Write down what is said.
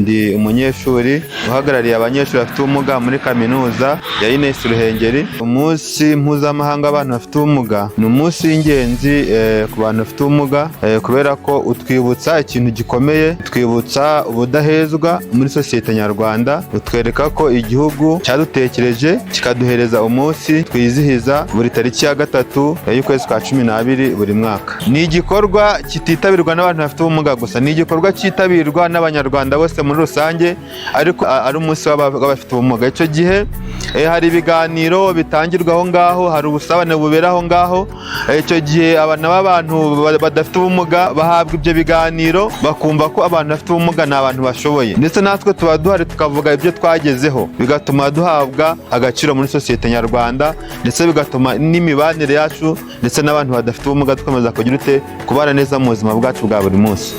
ndi umunyeshuri uhagarariye abanyeshuri bafite ubumuga muri kaminuza ya Ines Ruhengeri. Umunsi mpuzamahanga abantu bafite ubumuga ni umunsi w'ingenzi ku bantu bafite ubumuga kubera ko utwibutsa ikintu gikomeye, twibutsa ubudahezwa muri sosiyete nyarwanda, utwereka ko igihugu cyadutekereje kikaduhereza umunsi twizihiza buri tariki ya 3 y'ukwezi kwa 12 buri mwaka. Ni igikorwa kititabirwa n'abantu bafite ubumuga gusa, ni igikorwa cyitabirwa n'abanyarwanda bose muri rusange, ariko ari umunsi w'abafite ubumuga. Icyo gihe hari ibiganiro bitangirwa aho ngaho, hari ubusabane bubera aho ngaho. Icyo gihe abana b'abantu badafite ubumuga bahabwa ibyo biganiro, bakumva ko abantu bafite ubumuga ni abantu bashoboye, ndetse natwe tuba duhari tukavuga ibyo twagezeho, bigatuma duhabwa agaciro muri sosiyete nyarwanda, ndetse bigatuma n'imibanire yacu ndetse n'abantu badafite ubumuga dukomeza kugira kubana neza mu buzima bwacu bwa buri munsi.